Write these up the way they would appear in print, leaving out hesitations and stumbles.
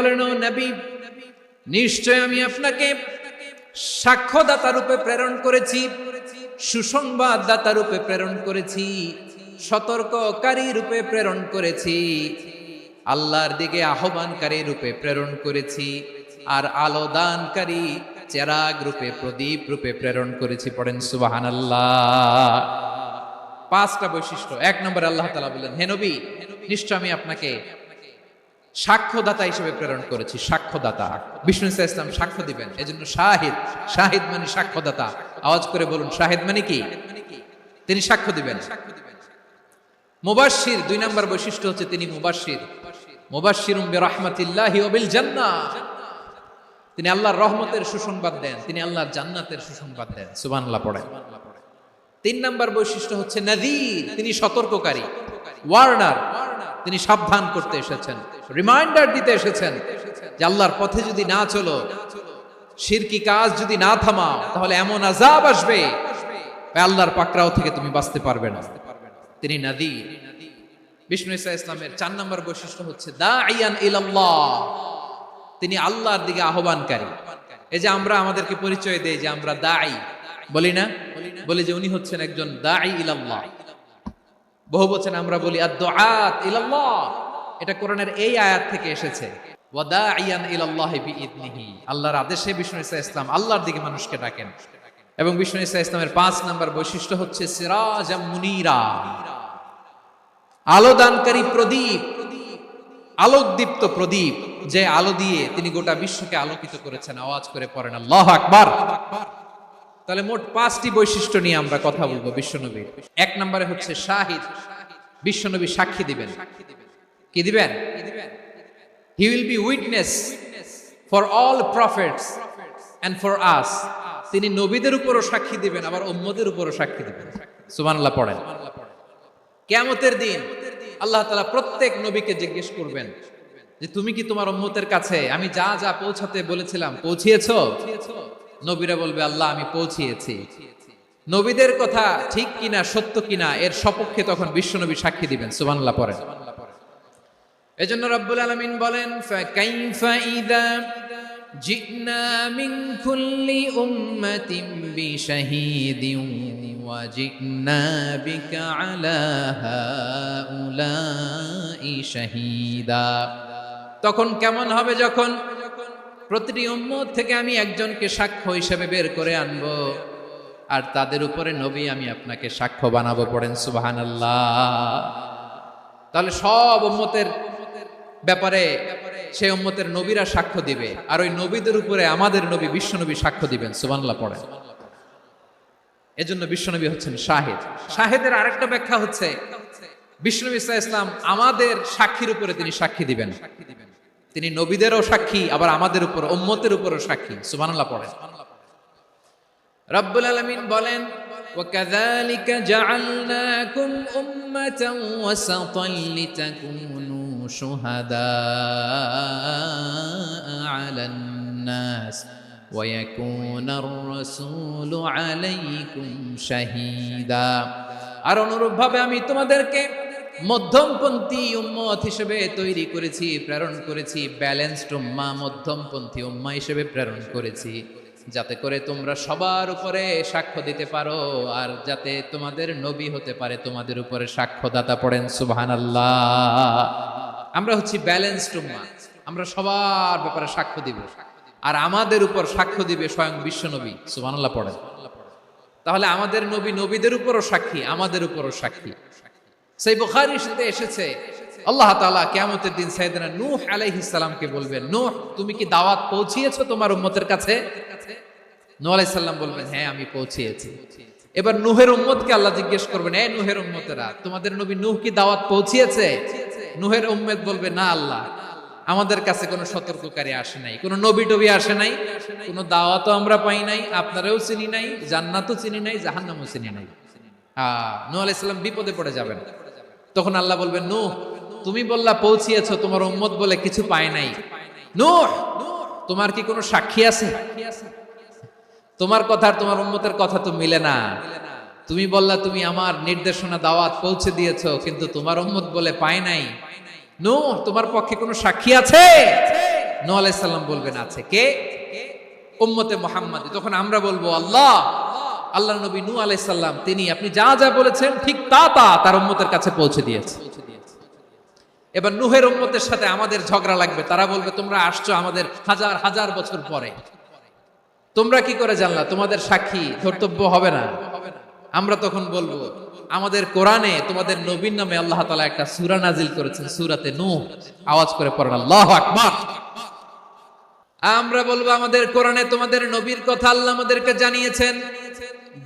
বলেন, ও নবী, নিশ্চয় আমি আপনাকে সাক্ষ্যদাতা রূপে প্রেরণ করেছি, সুসংবাদদাতা রূপে প্রেরণ করেছি, সতর্ককারী রূপে প্রেরণ করেছি, আল্লাহর দিকে আহ্বানকারী রূপে প্রেরণ করেছি, আর আলো দানকারী চেরাগ রূপে, প্রদীপ রূপে প্রেরণ করেছি। পড়েন সুবহানাল্লাহ। পাঁচটা বৈশিষ্ট্য। এক নম্বরে আল্লাহ তাআলা বললেন, হে নবী, নিশ্চয় আমি আপনাকে সাক্ষ্যদাতা হিসেবে প্রেরণ করেছি। সাক্ষ্যদাতা, বিষ্ণু ইসা ইসলাম সাক্ষ্য দিবেন, এজন্য শাহিদ। শাহিদ মানে সাক্ষ্যদাতা। আওয়াজ করে বলুন, শাহিদ মানে কি? তিনি সাক্ষ্য দিবেন। মুবাশশির, দুই নম্বর বৈশিষ্ট্য হচ্ছে তিনি মুবাশশির। মুবাশশিরুম বিরাহমাতিল্লাহি ওয়া বিল জান্নাহ, তিনি আল্লাহর রহমতের সুসংবাদ দেন, তিনি আল্লাহর জান্নাতের সুসংবাদ দেন। সুবহানাল্লাহ পড়েন। তিন নম্বর বৈশিষ্ট্য হচ্ছে নাযীর, তিনি সতর্ককারী, ওয়ার্নার, তিনি সাবধান করতে এসেছেন, রিমাইন্ডার দিতে এসেছেন যে আল্লাহর পথে যদি না চলো, শিরকি কাজ যদি না থামাও, তাহলে এমন আযাব আসবে আল্লাহর পাকড়াও থেকে তুমি বাঁচতে পারবে না। তিনি নাযীর। বিষ্ণু ইসা ইসলামের চার নম্বর বৈশিষ্ট্য হচ্ছে দাঈয়ান ইলাল্লাহ, তিনি আল্লাহর দিকে আহ্বানকারী। এই যে আমরা আমাদেরকে পরিচয় দেই যে আমরা দাঈ, বলি না? বলি যে উনি হচ্ছেন একজন দাঈ ইলাল্লাহ। বহু বচনে আমরা বলি আদ-দুআত ইলাল্লাহ। এটা কোরআনের এই আয়াত থেকে এসেছে, ওয়া দাঈয়ান ইলাল্লাহি বিইذনিহি, আল্লাহর আদেশে বিষ্ণু ইসা ইসলাম আল্লাহর দিকে মানুষকে ডাকেন। এবং বিষ্ণু ইসা ইসলামের পাঁচ নম্বর বৈশিষ্ট্য হচ্ছে সিরাজাম মুনীরা, আলোদানকারী প্রদীপ, আলোকদীপ্ত প্রদীপ, যে আলো দিয়ে তিনি গোটা বিশ্বকে আলোকিত করেছেন। আওয়াজ করে পড়েন আল্লাহু আকবার। তাহলে মোট পাঁচটি বৈশিষ্ট্য নিয়ে আমরা কথা বলবো বিশ্বনবীর। এক নম্বরে হচ্ছে শাহিদ, বিশ্বনবী সাক্ষী দিবেন। কি দিবেন? He will be witness for all prophets and for us, তিনি নবীদের উপরও সাক্ষী দিবেন, আবার উম্মতের উপরও সাক্ষী দিবেন। সুবহানাল্লাহ পড়েন। কিয়ামতের দিন আল্লাহ তাআলা প্রত্যেক নবীকে জিজ্ঞেস করবেন যে তুমি কি তোমার উম্মতের কাছে আমি যা যা পৌঁছাতে বলেছিলাম পৌঁছিয়েছো? নবীরা বলবে, আল্লাহ আমি পৌঁছিয়েছি। নবীদের কথা ঠিক কিনা, সত্য কিনা, এর সপক্ষে তখন বিশ্বনবী সাক্ষী দিবেন। সুবহানাল্লাহ পড়েন। এজন্য রব্বুল আলামিন বলেন, ফাকাইফা ইযা জিনা মিন কুল্লি উম্মাতিন বিশাহীদিন ওয়া জিনা বিকা আলা হাউলাই শাহীদা। তখন কেমন হবে যখন প্রতিটি উম্মত থেকে আমি একজনকে সাক্ষ্য হিসেবে বের করে আনবো, আর তাদের উপরে নবী আমি আপনাকে সাক্ষ্য বানাবো। পড়েন সুবহানাল্লাহ। তাহলে সব উম্মতের ব্যাপারে সেই উম্মতের নবীরা সাক্ষ্য দিবে, আর ওই নবীদের উপরে আমাদের নবী বিশ্বনবী সাক্ষ্য দিবেন। সুবহানাল্লাহ পড়েন। এজন্য বিশ্বনবী হচ্ছেন শাহিদ। শাহিদের আরেকটা ব্যাখ্যা হচ্ছে বিশ্বনবী সাল্লাল্লাহু আলাইহি ওয়াসাল্লাম আমাদের সাক্ষীর উপরে তিনি সাক্ষী দিবেন। তিনি নবীদেরও সাক্ষী, আবার আমাদের উপর, উম্মতের উপরও সাক্ষী। সুবহানাল্লাহ পড়েন। রব্বুল আলামিন বলেন, وَكَذَلِكَ جَعَلْنَاكُمْ أُمَّةً وَسَطًا لِتَكُونُوا شُهَدَاءَ عَلَى النَّاسِ وَيَكُونَ الرَّسُولُ عَلَيْكُمْ شَهِيدًا। আর অনুরূপভাবে আমি তোমাদেরকে মধ্যমপন্থী উম্মত হিসেবে তৈরি করেছি, প্রেরণ করেছি। ব্যালেন্সড উম্মাহ, মধ্যমপন্থী উম্মাহ হিসেবে প্রেরণ করেছি, যাতে করে তোমরা সবার উপরে সাক্ষ্য দিতে পারো, আর যাতে তোমাদের নবী হতে পারে তোমাদের উপরে সাক্ষ্যদাতা। পড়েন সুবহানাল্লাহ। আমরা হচ্ছি ব্যালেন্সড উম্মাহ, আমরা সবার ব্যাপারে সাক্ষ্য দিব, আর আমাদের উপর সাক্ষ্য দিবে স্বয়ং বিশ্বনবী। সুবহানাল্লাহ পড়েন। তাহলে আমাদের নবী নবীদের উপরও সাক্ষী, আমাদের উপরও সাক্ষী। সেই বুখারীর সাথে এসেছে আল্লাহ তাআলা কিয়ামতের দিন সাইয়েদনা নূহ আলাইহিস সালামকে বলবেন, নূহ তুমি কি দাওয়াত পৌঁছিয়েছো তোমার উম্মতের কাছে? নূহ আলাইহিস সালাম বলবেন, হ্যাঁ আমি পৌঁছিয়েছি। এবার নূহের উম্মতকে আল্লাহ জিজ্ঞেস করবেন, এ নূহের উম্মতেরা, তোমাদের নবী নূহ কি দাওয়াত পৌঁছিয়েছে? নূহের উম্মত বলবে, না আল্লাহ, আমাদের কাছে কোনো সতর্ককারী আসে নাই, কোনো নবী টবি আসে নাই, কোনো দাওয়াতও আমরা পাই নাই, আপনারাও চিনি নাই, জান্নাতও চিনি নাই, জাহান্নামও চিনি নাই। নূহ আলাইহিস সালাম বিপদে পড়ে যাবেন। তখন আল্লাহ বলবেন, নূহ তুমি বললা পৌঁছিয়েছো, তোমার উম্মত বলে কিছু পায় নাই। নূহ তোমার কি কোনো সাক্ষী আছে? তোমার কথা আর তোমার উম্মতের কথা তো মিলে না। তুমি বললা তুমি আমার নির্দেশনা দাওয়াত পৌঁছে দিয়েছো, কিন্তু তোমার উম্মত বলে পায় নাই। নূহ তোমার পক্ষে কোনো সাক্ষী আছে? নূহ আলাইহিস সালাম বলবেন আছে। কে? উম্মতে মুহাম্মাদী। তখন আমরা বলবো আল্লাহ নবী নূহ আলাইহিস সালাম তিনি আপনি যা যা বলেছেন ঠিক তা তার উম্মতের কাছে পৌঁছে দিয়েছে। এবার নূহের উম্মতের সাথে আমাদের ঝগড়া লাগবে। তারা বলবে তোমরা আসছো আমাদের হাজার হাজার বছর পরে, তোমরা কি করে জানলা? তোমাদের সাক্ষী ধর্তব্য হবে না? আমরা তখন বলবো আমাদের কোরআনে তোমাদের নবীর নামে আল্লাহ তাআলা একটা সূরা নাজিল করেছেন, সূরাতে নূহ। আওয়াজ করে পড়েন আল্লাহু আকবার। আমরা বলবো আমাদের কোরআনে তোমাদের নবীর কথা আল্লাহ আমাদেরকে জানিয়েছেন,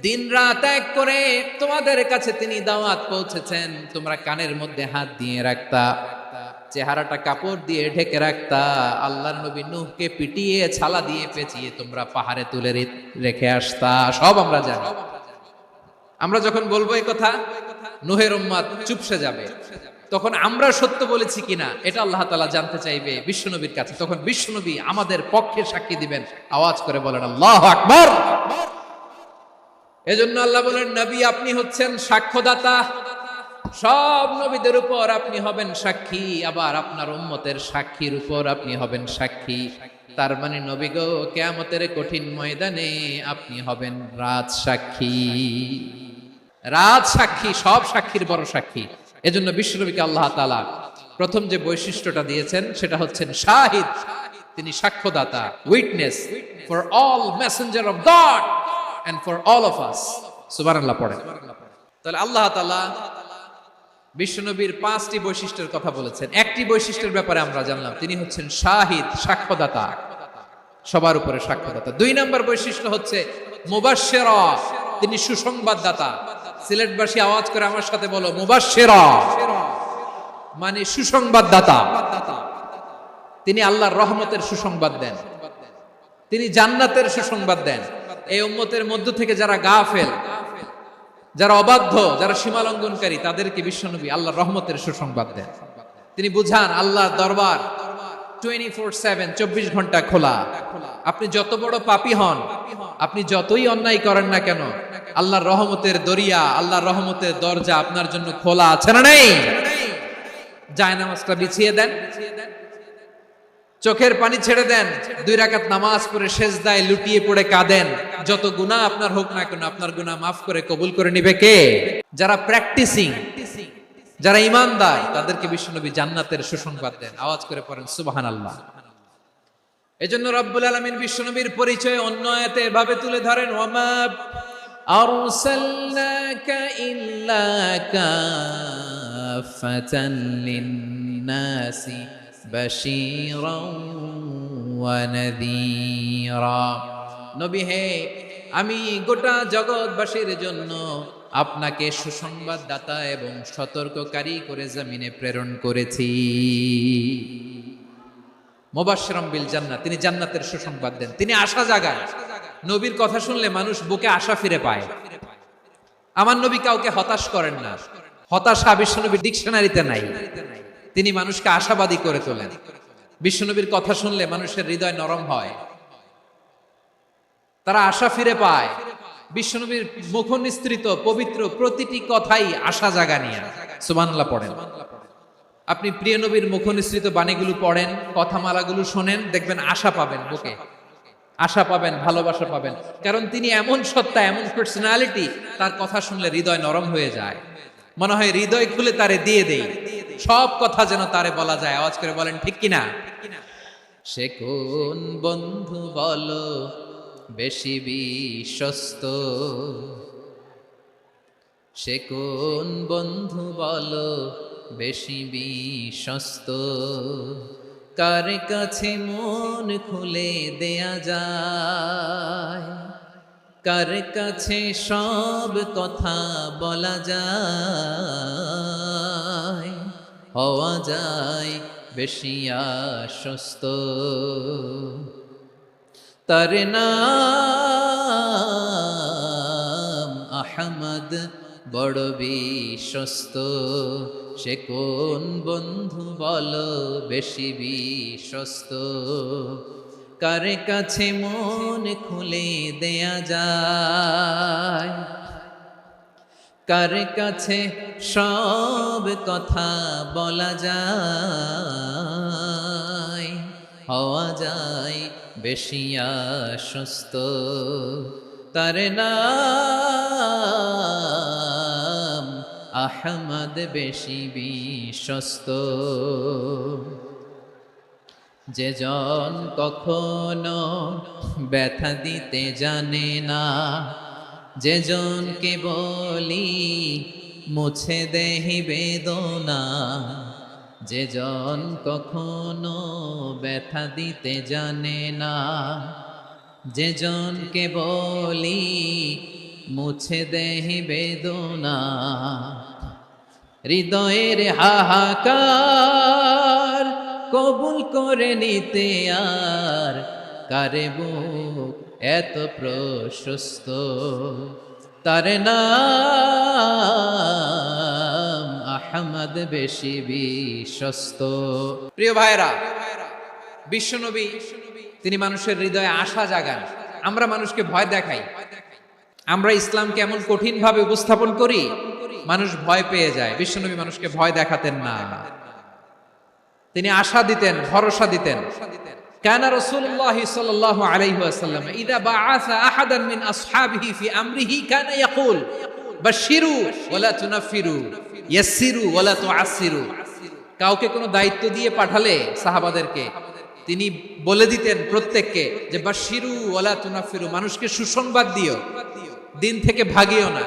দিন রাত এক করে তোমাদের কাছে তিনি দাওয়াত পৌঁছেছেন। তোমরা কানের মধ্যে হাত দিয়ে রাখতা, চেহারাটা কাপড় দিয়ে ঢেকে রাখতা। আল্লাহর নবী নূহকে পিটিয়ে ছালা দিয়ে পেঁচিয়ে তোমরা পাহাড়ে তুলে রেখে আসতা। সব আমরা জানি। আমরা যখন বলবো এই কথা, নূহের উম্মত চুপসে যাবে। তখন আমরা সত্য বলেছি কিনা এটা আল্লাহ তাআলা জানতে চাইবে বিশ্বনবীর কাছে। তখন বিশ্বনবী আমাদের পক্ষে সাক্ষী দিবেন। আওয়াজ করে বলেন আল্লাহু আকবার। এজন্য আল্লাহ বলেন নবী আপনি হচ্ছেন সাক্ষ্যদাতা, সব নবীদের উপর আপনি হবেন সাক্ষী, আবার আপনার উম্মতের সাক্ষীর উপর আপনি হবেন সাক্ষী। তার মানে নবী গো, কিয়ামতের কঠিন ময়দানে আপনি হবেন রাজ সাক্ষী। রাজ সাক্ষী, সব সাক্ষীর বড় সাক্ষী। এজন্য বিশ্বনবীকে আল্লাহ তাআলা প্রথম যে বৈশিষ্ট্যটা দিয়েছেন সেটা হচ্ছেন শাহিদ। তিনি সাক্ষ্যদাতা, witness for all messenger of God and for all of us। সুবহানাল্লাহ পড়েন। তাহলে আল্লাহ তাআলা বিশ্বনবীর 5টি বৈশিষ্ট্যের কথা বলেছেন। একটি বৈশিষ্ট্যের ব্যাপারে আমরা জানলাম, তিনি হচ্ছেন শাহিদ, সাক্ষ্যদাতা, সবার উপরে সাক্ষ্যদাতা। 2 নম্বর বৈশিষ্ট্য হচ্ছে মুবাশশিরা, তিনি সুসংবাদদাতা। সিলেটবাসী আওয়াজ করে আমার সাথে বলো মুবাশশিরা, মানে সুসংবাদদাতা। তিনি আল্লাহর রহমতের সুসংবাদ দেন, তিনি জান্নাতের সুসংবাদ দেন। এই উম্মতের মধ্য থেকে যারা গাফেল, যারা অবাধ্য, যারা সীমালঙ্ঘনকারী, তাদেরকে বিশ্বনবী আল্লাহর রহমতের সুসংবাদ দেন। তিনি বুঝান আল্লাহর দরবার 24/7, 24 ঘন্টা খোলা। আপনি যত বড় পাপী হন, আপনি যতই অন্যায় করেন না কেন, আল্লাহর রহমতের দরিয়া, আল্লাহর রহমতের দরজা আপনার জন্য খোলা আছে না নেই? জায়নামাজটা বিছিয়ে দেন, চোখের পানি ছেড়ে দেন, 2 রাকাত নামাজ পড়ে সেজদায় লুটিয়ে পড়ে কাঁদেন। যত গুনাহ আপনার হোক না কেন, আপনার গুনাহ মাফ করে কবুল করে নিবে কে? যারা প্র্যাকটিসিং, যারা ঈমানদার, তাদেরকে বিশ্বনবী জান্নাতের সুসংবাদ দেন। আওয়াজ করে পড়েন সুবহানাল্লাহ। এজন্য রব্বুল আলামিন বিশ্বনবীর পরিচয় অন্য আয়াতে এভাবে তুলে ধরেন, ওয়ামা আরসালনাকা ইল্লা কাফাতান লিন-নাসি বাশীরাও ওয়া নাযীরা। নবী হে, আমি গোটা জগৎবাসীর জন্য আপনাকে সুসংবাদদাতা এবং সতর্ককারী করে জমিনে প্রেরণ করেছি। মুবাশশিরাম বিল জান্নাহ, তিনি জান্নাতের সুসংবাদ দেন, তিনি আশা জাগান। নবীর কথা শুনলে মানুষ বুকে আশা ফিরে পায়। আমার নবী কাউকে হতাশ করেন না, হতাশা বিশ্বনবীর ডিকশনারিতে নাই। তিনি মানুষকে আশাবাদী করে তোলেন। বিশ্বনবীর কথা শুনলে মানুষের হৃদয় নরম হয়, তারা আশা ফিরে পায়। বিশ্বনবীর মুখ নিঃসৃত পবিত্র প্রতিটি কথাই আশা জাগানিয়া। সুবহানাল্লাহ পড়েন। আপনি প্রিয় নবীর মুখ নিঃসৃত বাণীগুলো পড়েন, কথামালাগুলো শোনেন, দেখবেন আশা পাবেন, বুকে আশা পাবেন, ভালোবাসা পাবেন। কারণ তিনি এমন সত্তা, এমন পার্সোনালিটি, তার কথা শুনলে হৃদয় নরম হয়ে যায়। মনে হয় হৃদয় খুলে তারে দিয়ে দেই, সব কথা যেন তারে বলা যায়। আওয়াজ করে বলেন ঠিক কিনা? সে কোন বন্ধু বলো বেশি বিশ্বস্ত, সে কোন বন্ধু বলো বেশি বিশ্বস্ত, কার কাছে মন খুলে দেয়া যায়, কার কাছে সব কথা বলা যায়, হওয়া যায় বেশি আশ্বস্ত। তার নাম আহমদ, বড় বিশ্বস্ত। সে কোন বন্ধু বলো বেশি বিশ্বস্ত, কার কাছে মন খুলে দেয়া যায়, কার কাছে সব কথা বলা যায়, হওয়া যায় বেশি আশ্বস্ত, তার নাম আহমদ বেশি বিশ্বস্ত। যে জন কখনো ব্যথা দিতে জানে না, যে জনকে বলি মুছে দেহি বেদনা, যে জন কখনো ব্যথা দিতে জানে না, যে জনকে বলি মুছে দেহি বেদনা, হৃদয়ের হাহাকার কবুল করে নিতে আর কারে বুক এত প্রশস্ত, তার নাম আহমদ বেশি বিশ্বস্ত। প্রিয় ভাইরা, বিশ্বনবী তিনি মানুষের হৃদয়ে আশা জাগান। আমরা মানুষকে ভয় দেখাই, আমরা ইসলামকে এমন কঠিন ভাবে উপস্থাপন করি, মানুষ ভয় পেয়ে যায়। বিশ্বনবী মানুষকে ভয় দেখাতেন না, তিনি আশা দিতেন, ভরসা দিতেন। কানা রাসূলুল্লাহ সাল্লাল্লাহু আলাইহি ওয়াসাল্লাম ইযা বাআসা আহাদান মিন আসহাবিহি ফি আমরিহি কানা ইয়াকুল বাশশিরু ওয়ালা তুনাফিরু ইয়াসসিরু ওয়ালা তুআসসিরু। কাউকে কোনো দায়িত্ব দিয়ে পাঠালে সাহাবাদেরকে তিনি বলে দিতেন প্রত্যেককে যে বাশশিরু ওয়ালা তুনাফিরু, মানুষকে সুসংবাদ দিও, দিন থেকে ভাগিও না,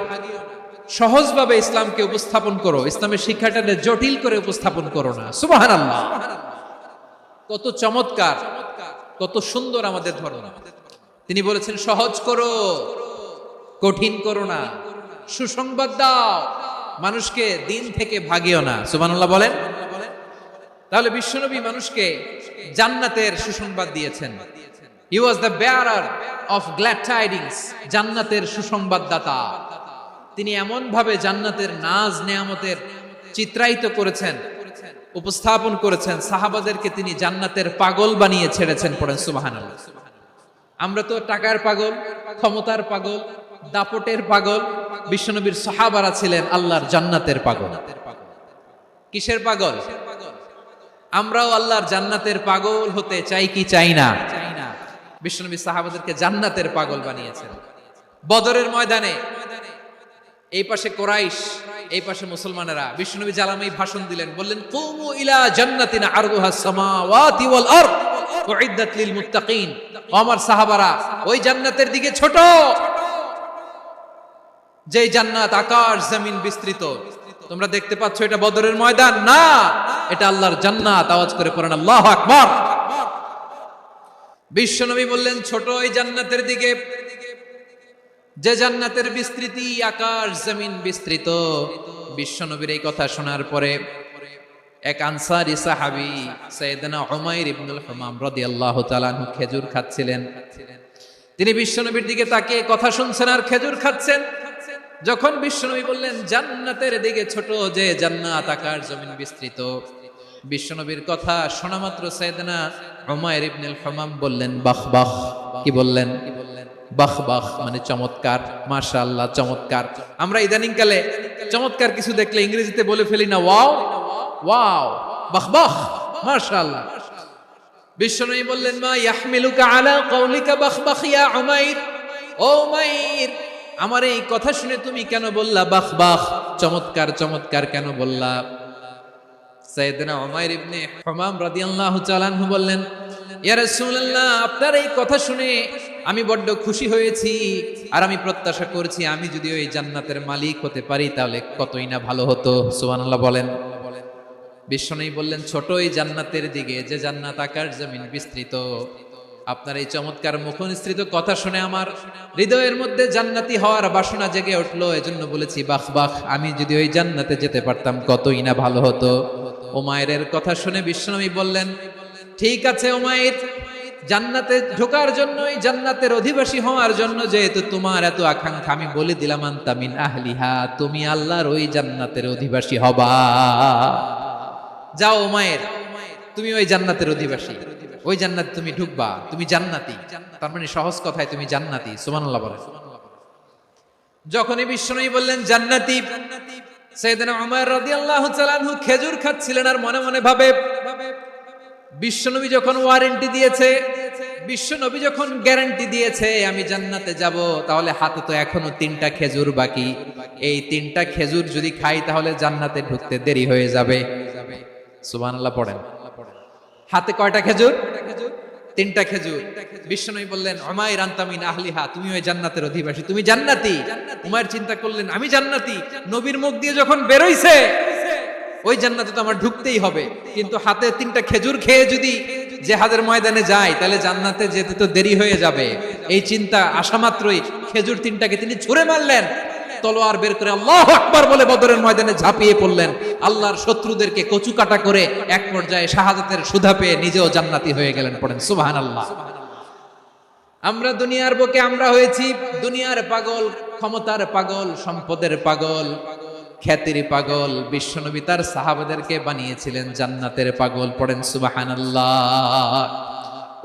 সহজভাবে ইসলামকে উপস্থাপন করো, ইসলামের শিক্ষাটাকে জটিল করে উপস্থাপন করো না। সুবহানাল্লাহ, কত চমৎকার, কত সুন্দর আমাদের ধর্ম। তিনি বলেছেন সহজ করো, কঠিন করো না, সুসংবাদ দাও, মানুষকে দিন থেকে ভাগিও না। সুবহানাল্লাহ বলেন। তাহলে বিশ্বনবী মানুষকে জান্নাতের সুসংবাদ দিয়েছেন। He was the bearer of glad tidings, জান্নাতের সুসংবাদদাতা। তিনি এমন ভাবে জান্নাতের নাজ নেয়ামতের চিত্রায়িত করেছেন, উপস্থাপন করেছেন, সাহাবাদেরকে তিনি জান্নাতের পাগল বানিয়ে ছেড়েছেন। পড়েন সুবহানাল্লাহ। আমরা তো টাকার পাগল, ক্ষমতার পাগল, দাপটের পাগল। বিশ্বনবীর সাহাবারা ছিলেন আল্লাহর জান্নাতের পাগল। কিসের পাগল? আমরাও আল্লাহর জান্নাতের পাগল হতে চাই কি চাই না? বিশ্বনবী সাহাবাদেরকে জান্নাতের পাগল বানিয়েছেন। বদরের ময়দানে এই পাশে কোরাইশ, এই পাশে মুসলমানেরা। বিশ্বনবী জালামাই ভাষণ দিলেন, বললেন কুমু ইলা জান্নাতিন আরদুহা সামাওয়াতি ওয়াল আরদ উইদ্দাত লিল মুত্তাকিন। আমার সাহাবারা, ওই জান্নাতের দিকে ছোট, যে জান্নাত আকাশ জমিন বিস্তৃত। তোমরা দেখতে পাচ্ছ এটা বদরের ময়দান না, এটা আল্লাহর জান্নাত। আওয়াজ করে পড়েন আল্লাহু আকবার। বিশ্বনবী বললেন ছোট ওই জান্নাতের দিকে, যে জান্নাতের বিস্তৃতি আকাশ জমিন বিস্তৃত। বিশ্বনবীর এই কথা শোনার পরে এক আনসারী সাহাবী সাইয়েদনা উমাইর ইবনুল হুমাম রাদিয়াল্লাহু তাআলা আনহু খেজুর খাচ্ছিলেন। তিনি বিশ্বনবীর দিকে তাকিয়ে কথা শুনছেন আর খেজুর খাচ্ছেন। যখন বিশ্বনবী বললেন জান্নাতের দিকে ছোট, যে জান্নাত আকাশ জমিন বিস্তৃত, বিশ্বনবীর কথা শোনা মাত্র সাইয়েদনা উমাইর ইবনুল হুমাম বললেন বাহ বাহ। কি বললেন? বাহ বাহ মানে চমৎকার, মাশাআল্লাহ চমৎকার। আমরা ইদানিং কালে চমৎকার কিছু দেখলে ইংরেজিতে বলে ফেলি না ওয়াও ওয়াও, বাহ বাহ, মাশাআল্লাহ। বিশ্বনবী বললেন মা ইয়াহমিলুকা আলা কওলিকা বাহ বাহ ইয়া উমাইর। ও উমাইর, আমার এই কথা শুনে তুমি কেন বললা বাহ বাহ, চমৎকার চমৎকার কেন বললা? সাইয়েদনা উমাইর ইবনে হুমাম রাদিয়াল্লাহু তাআলা আনহু বললেন ইয়া রাসূলুল্লাহ, আপনার এই কথা শুনে আমি বড্ড খুশি হয়েছি, আর আমি প্রত্যাশা করছি আমি যদি ওই জান্নাতের মালিক হতে পারি তাহলে কতই না ভালো হতো। সুবহানাল্লাহ বলেন। বিশ্বনবী বললেন ছোট ওই জান্নাতের দিকে, যে জান্নাত আকাশ জমিন বিস্তৃত। আপনার এই চমৎকার মুখনিসৃত কথা শুনে আমার হৃদয়ের মধ্যে জান্নাতি হওয়ার বাসনা জেগে উঠলো, এজন্য বলেছি বাহ বাহ, আমি যদি ওই জান্নাতে যেতে পারতাম কতই না ভালো হতো। উমাইরের কথা শুনে বিশ্বনবী বললেন ঠিক আছে উমাইর, জান্নাতে ঢোকার জন্য, জান্নাতের অধিবাসী হওয়ার জন্য যেহেতু তোমার এত আকাঙ্ক্ষা, আমি বলে দিলাম আনতা মিন আহলিহা, তুমি আল্লাহর ওই জান্নাতের অধিবাসী হবা। যাও উমাইর, তুমি ওই জান্নাতের অধিবাসী, ওই জান্নাতে তুমি ঢুকবা, তুমি জান্নাতি। তার মানে সহজ কথায় তুমি জান্নাতি। সুবহানাল্লাহ বলেন। যখনই বিশ্বনবী বললেন জান্নাতি, সাইয়েদনা উমর রাদিয়াল্লাহু তাআলা আনহু খেজুর খাচ্ছিলেন আর মনে মনে ভাবে বিশ্বনবী যখন ওয়ারেন্টি দিয়েছে, বিশ্বনবী যখন গ্যারান্টি দিয়েছে আমি জান্নাতে যাব, তাহলে হাতে তো এখনো 3টা খেজুর বাকি। এই 3টা খেজুর যদি খাই তাহলে জান্নাতে ঢুকতে দেরি হয়ে যাবে। সুবহানাল্লাহ পড়েন। হাতে কয়টা খেজুর? 3টা খেজুর। বিশ্বনবী বললেন উমাইর আনতা মিন আহলিহা, তুমি ওই জান্নাতের অধিবাসী, তুমি জান্নাতি। উমাইর চিন্তা করলেন আমি জান্নাতি, নবীর মুখ দিয়ে যখন বেরোইছে ওই জান্নাতে তো আমার ঢুকতেই হবে, কিন্তু হাতে 3টা খেজুর খেয়ে যদি জিহাদের ময়দানে যাই তাহলে জান্নাতে যেতে তো দেরি হয়ে যাবে। এই চিন্তা আসা মাত্রই খেজুর 3টাকে তিনি ছুঁড়ে মারলেন, তলোয়ার বের করে আল্লাহু আকবার বলে বদরের ময়দানে ঝাঁপিয়ে পড়লেন। আল্লাহর শত্রুদেরকে কচু কাটা করে এক পর্যায়ে শাহাদাতের সুধা পেয়ে নিজেও জান্নাতি হয়ে গেলেন। পড়েন সুবহানাল্লাহ। আমরা দুনিয়ার বুকে আমরা হয়েছি দুনিয়ার পাগল, ক্ষমতার পাগল, সম্পদের পাগল, খ্যাতির পাগল। বিশ্বনবী তার সাহাবাদেরকে বানিয়েছিলেন জান্নাতের পাগল। পড়েন সুবহানাল্লাহ।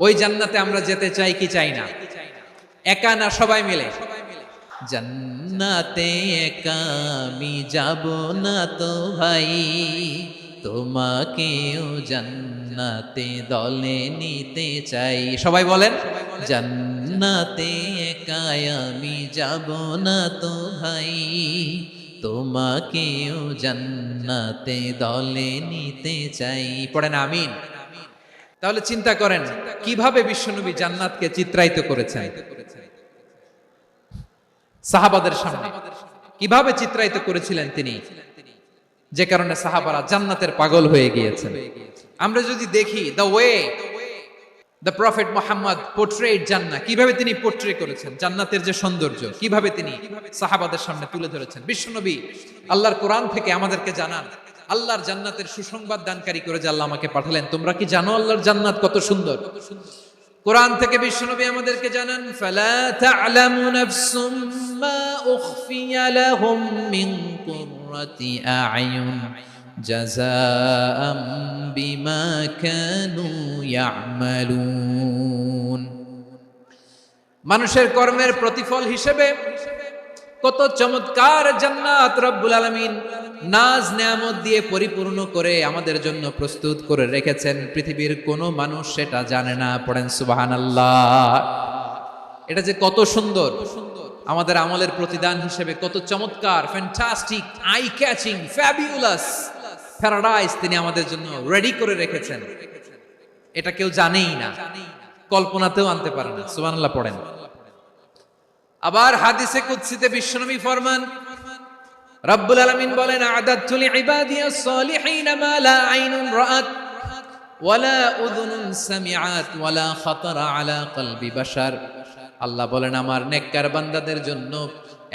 ওই জান্নাতে আমরা যেতে চাই কি চাই না? একা না সবাই মিলে? জান্নাতে একা আমি যাব না তো ভাই, তোমাকেও জান্নাতে দলে নিতে চাই। সবাই বলেন জান্নাতে একা আমি যাব না তো ভাই, তোমাকেও জান্নাতে দলে নিতে চাই। পড়েন আমিন। তাহলে চিন্তা করেন কিভাবে বিশ্বনবী জান্নাতকে চিত্রায়িত করেছেন সাহাবাদের সামনে, কিভাবে চিত্রায়িত করেছিলেন তিনি, যে কারণে সাহাবারা জান্নাতের পাগল হয়ে গিয়েছেন। আমরা যদি দেখি the way the prophet Muhammad portrait জান্নাত, কিভাবে তিনি পোর্ট্রে করেছেন জান্নাতের যে সৌন্দর্য, কিভাবে তিনি সাহাবাদের সামনে তুলে ধরেছেন। বিশ্বনবী আল্লাহর কোরআন থেকে আমাদেরকে জানান আল্লাহর জান্নাতের সুসংবাদ দানকারী করে যে আল্লাহ আমাকে পাঠালেন। তোমরা কি জানো আল্লাহর জান্নাত কত সুন্দর? কোরআন থেকে বিশ্বনবী আমাদেরকে জানান ফালা তা'লামু নাফসুম মা উখফিয়া লাহুম মিন কুররাতি আ'য়ুন জাযাআম বিমা কানু ইয়া'মালুন। মানুষের কর্মের প্রতিফল হিসেবে কত চমৎকার জান্নাত রব্বুল আলামিন নাজ নেয়ামত দিয়ে পরিপূর্ণ করে আমাদের জন্য প্রস্তুত করে রেখেছেন। পৃথিবীর কোনো মানুষ সেটা জানে না। পড়েন সুবহানাল্লাহ। এটা যে কত সুন্দর, আমাদের আমলের প্রতিদান হিসেবে কত চমৎকার, fantastic, eye catching, fabulous paradise তিনি আমাদের জন্য রেডি করে রেখেছেন। এটা কেউ জানেই না, কল্পনাতেও আনতে পারে না। সুবহানাল্লাহ পড়েন। আবার হাদিসে কুদসিতে বিশ্বনবী ফরমান, রব্বুল আলামিন বলেন আ'দাদতু লিইবাদিয়াস সালিহিন মা লা আইনুন রাআত ওয়ালা উযুনুন সামিআত ওয়ালা খাতারা আলা কলবি বাশার। আল্লাহ বলেন আমার নেককার বান্দাদের জন্য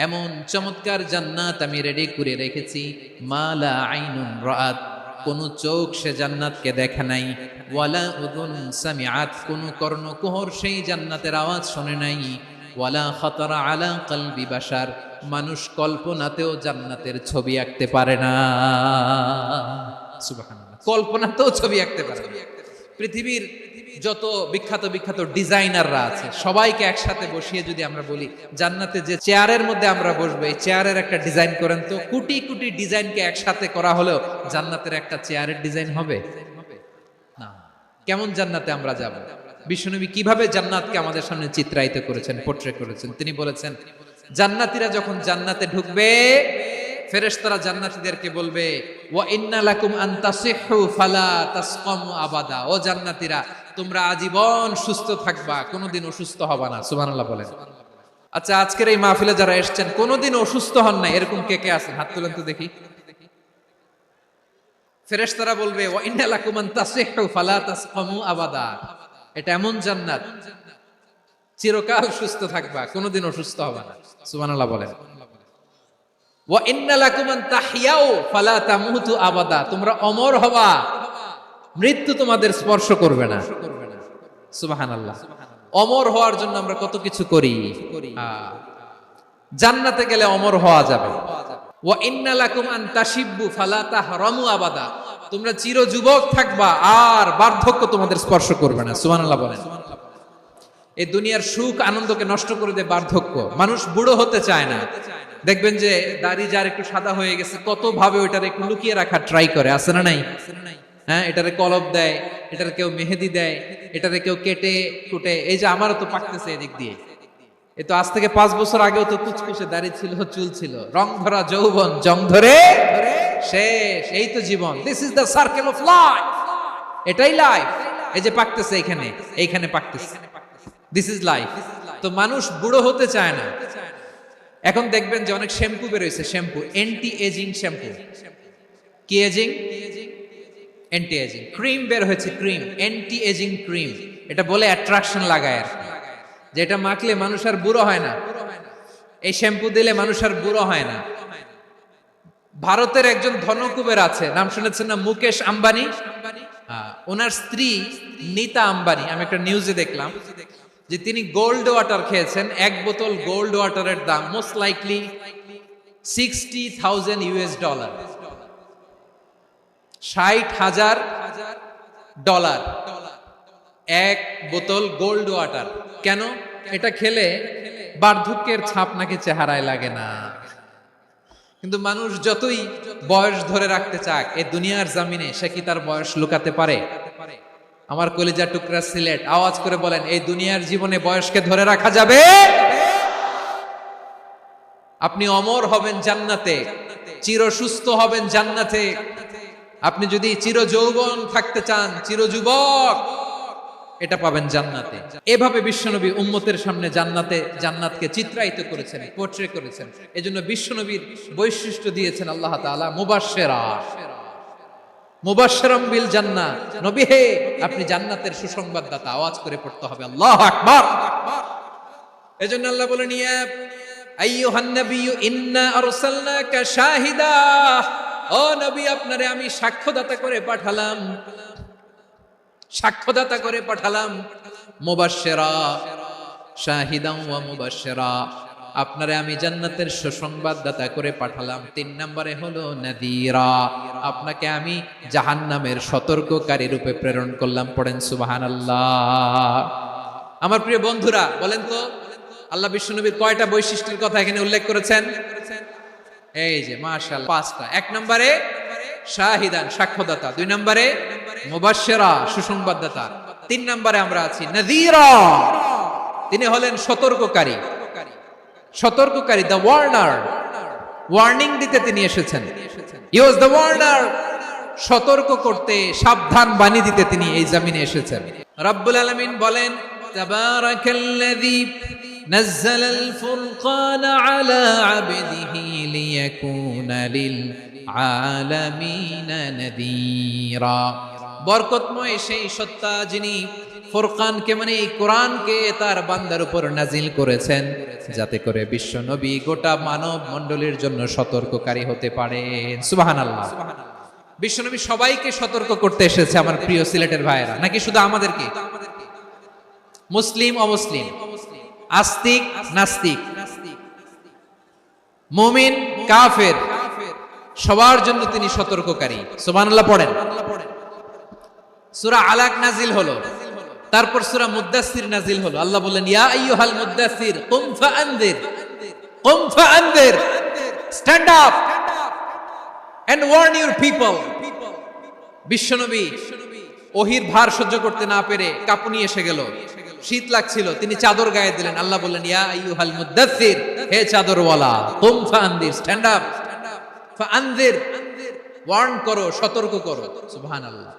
এমন চমৎকার জান্নাত আমি রেডি করে রেখেছি, মা লা আইনুন রাআত, কোন চোখ সে জান্নাতকে দেখে নাই, ওয়ালা উযুন সামিআত, কোন কর্ণকুহর সেই জান্নাতের আওয়াজ শুনে নাই, ওয়ালা খাতারা আলা কলবি বাশার, মানুষ কল্পনাতেও জান্নাতের ছবি আঁকতে পারে না। সুবহানাল্লাহ। কল্পনাতেও ছবি আঁকতে পারে না। পৃথিবীর যত বিখ্যাত বিখ্যাত ডিজাইনাররা আছে সবাইকে একসাথে বসিয়ে যদি আমরা বলি জান্নাতে যে চেয়ারের মধ্যে আমরা বসবো এই চেয়ারের একটা ডিজাইন করেন, তো কোটি কোটি ডিজাইনকে একসাথে করা হলেও জান্নাতের একটা চেয়ারের ডিজাইন হবে না। কেমন জান্নাতে আমরা যাব? বিশ্বনবী কিভাবে জান্নাতকে আমাদের সামনে চিত্রায়িত করেছেন, পোর্ট্রে করেছেন। তিনি বলেছেন জান্নাতীরা যখন জান্নাতে ঢুকবে ফেরেশতারা জান্নাতীদেরকে বলবে ওয়া ইন্না লাকুম আন তাসিহু ফালা তাসকামু আবাদা, ও জান্নাতীরা তোমরা আজীবন সুস্থ থাকবা, কোনোদিন অসুস্থ হবা না। সুবহানাল্লাহ বলেন। আচ্ছা আজকের এই মাহফিলে যারা এসেছেন কোনোদিন অসুস্থ হন না এরকম কে কে আছেন? হাত তুলেন তো দেখি। ফেরেশতারা বলবে ওয়া ইন্না লাকুম আন তাসিহু ফালা তাসকামু আবাদা, এটা এমন জান্নাত চিরকাল সুস্থ থাকবা, কোনোদিন অসুস্থ হবা না। সুবহানাল্লাহ বলেন। ওয়া ইন্না লাকুম আন তাহইয়াউ ফালা তামুতু আবাদা, তোমরা অমর হবা, মৃত্যু তোমাদের স্পর্শ করবে না। সুবহানাল্লাহ। অমর হওয়ার জন্য আমরা কত কিছু করি, জান্নাতে গেলে অমর হওয়া যাবে। ওয়া ইন্না লাকুম আন তাশিব্বু ফালা তাহরামু আবাদা, তোমরা চির যুবক থাকবা আর বার্ধক্য তোমাদের স্পর্শ করবে না। সুবহানাল্লাহ বলেন। এই দুনিয়ার সুখ আনন্দকে নষ্ট করে দেয় বার্ধক্য। মানুষ বুড়ো হতে চায় না। দেখবেন যে দাড়ি যার একটু সাদা হয়ে গেছে কত ভাবে ওইটার একটু লুকিয়ে রাখা ট্রাই করে, আছে না নাই? হ্যাঁ, এটারে কলব দেয়, এটারে কেউ মেহেদি দেয়, এটারে কেউ কেটে কুটে। এই যে আমারও তো পাকতেছে এদিক দিয়ে, এ তো আজ থেকে 5 বছর আগেও তো কুচকুচে দাড়ি ছিল, চুল ছিল, রং ধরা যৌবন জং ধরে শেষ। এই তো জীবন, this is the circle of life, এটাই লাইফ। এই যে পাকতেছে এইখানে, এইখানে পাকতেছে, দিস ইজ লাইফ। তো মানুষ বুড়ো হতে চায় না। এখন দেখবেন যে অনেক শ্যাম্পু বেরোইছে, শ্যাম্পু অ্যান্টি এজিং শ্যাম্পু। কি এজিং? Anti aging. ক্রিম বের হয়েছে, ক্রিম অ্যান্টি এজিং ক্রিম। এটা বলে অ্যাট্রাকশন লাগায় আর, যেটা মাখলে মানুষ আর বুড়ো হয় না। এই শ্যাম্পু দিলে মানুষ আর বুড়ো হয় না। ভারতের একজন ধনকুবের আছে, নাম শুনেছেন না? মুকেশ আম্বানি। ওনার স্ত্রী নীতা আম্বানি, আমি একটা নিউজে দেখলাম যে তিনি গোল্ড ওয়াটার খেয়েছেন। এক বোতল গোল্ড ওয়াটারের দাম মোস্ট লাইকলি $60,000 $60,000 এক বোতল গোল্ড ওয়াটার। কেন? এটা খেলে বার্ধক্যের ছাপ নাকি চেহারায় লাগে না। কিন্তু মানুষ যতই বয়স ধরে রাখতে চাক এই দুনিয়ার জামিনে, সে কি তার বয়স লুকাতে পারে? আমার কলিজা টুকরা সিলেট, আওয়াজ করে বলেন, এই দুনিয়ার জীবনে বয়সকে ধরে রাখা যাবে? আপনি অমর হবেন জান্নাতে, চির সুস্থ হবেন জান্নাতে। আপনি যদি চির যৌবন থাকতে চান, চির যুবক, এটা পাবেন জান্নাতে। এভাবে বিশ্বনবী উম্মতের সামনে জান্নাতকে চিত্রায়িত করেছেন, পোর্ট্রে করেছেন। এজন্য বিশ্বনবীর বৈশিষ্ট্য দিয়েছেন আল্লাহ তাআলা মুবাশশিরাম বিল জান্নাহ। নবী হে, আপনি জান্নাতের সুসংবাদদাতা। আওয়াজ করে পড়তে হবে আল্লাহু আকবার। এজন্য আল্লাহ বলেন, ইয়া আইয়ুহান নাবিয়্যু ইন্না আরসালনাকা শাহিদা। ও নবী, আপনারে আমি সাক্ষ্যদাতা করে পাঠালাম, সাক্ষ্যদাতা করে পাঠালাম। মুবাশশিরা, শাহিদান ওয়া মুবাশশিরা, আপনারে আমি জান্নাতের সুসংবাদদাতা করে পাঠালাম। 3 নম্বরে হলো নাযীরা, আপনাকে আমি জাহান্নামের সতর্ককারী রূপে প্রেরণ করলাম। পড়েন সুবহানাল্লাহ। আমার প্রিয় বন্ধুরা, বলেন তো আল্লাহ বিশ্বনবীর কয়টা বৈশিষ্ট্যের কথা এখানে উল্লেখ করেছেন? এই যে মাশাআল্লাহ 5টা। 1 নম্বরে শাহিদান, সাক্ষ্যদাতা। 2 নম্বরে মুবাশশিরা, সুসংবাদদাতা। 3 নম্বরে আমরা আছি নাযীরা, তিনি হলেন সতর্ককারী। সতর্ককারী, দ্য ওয়ার্নার, ওয়ার্নিং দিতে তিনি এসেছেন। হি ওয়াজ দ্য ওয়ার্নার, সতর্ক করতে, সাবধান বাণী দিতে তিনি এই জমিনে এসেছেন। রব্বুল আলামিন বলেন, তাবারাকাল্লাযী নাযালাল ফুরকান আলা আবদিহি লিয়াকুনা লিল আলামিনা নাযীরা। বরকতময় সেই সত্তা যিনি ফুরকানকে, মানে এই কোরআনকে তার বান্দার উপর নাজিল করেছেন, যাতে করে বিশ্ব নবী গোটা মানব মণ্ডলীর জন্য সতর্ককারী হতে পারেন। সুবহানাল্লাহ। বিশ্ব নবী সবাইকে সতর্ক করতে এসেছে, আমার প্রিয় সিলেটের ভাইয়েরা। নাকি শুধু আমাদেরকে? মুসলিম অমুসলিম, আস্তিক নাস্তিক, মুমিন কাফের, সবার জন্য তিনি সতর্ককারী। সুবহানাল্লাহ পড়েন। সূরা আলাক নাজিল হলো, তারপর সূরা মুদ্দাসসির নাজিল হলো। আল্লাহ বললেন, ইয়া আইয়ুহাল মুদ্দাসসির কুম ফাআনযির, কুম ফাআনযির, stand up and warn your people. বিশ্বনবী ওহীর ভার সহ্য করতে না পেরে কাঁপুনি এসে গেল, শীত লাগছিল, তিনি চাদর গায়ে দিলেন। আল্লাহ বললেন, ইয়া আইয়ুহাল মুদ্দাসসির, হে চাদরওয়ালা, কুম ফাআনযির, স্ট্যান্ড আপ, ফাআনযির, ওয়ার্ন করো, সতর্ক করো। সুবহানাল্লাহ।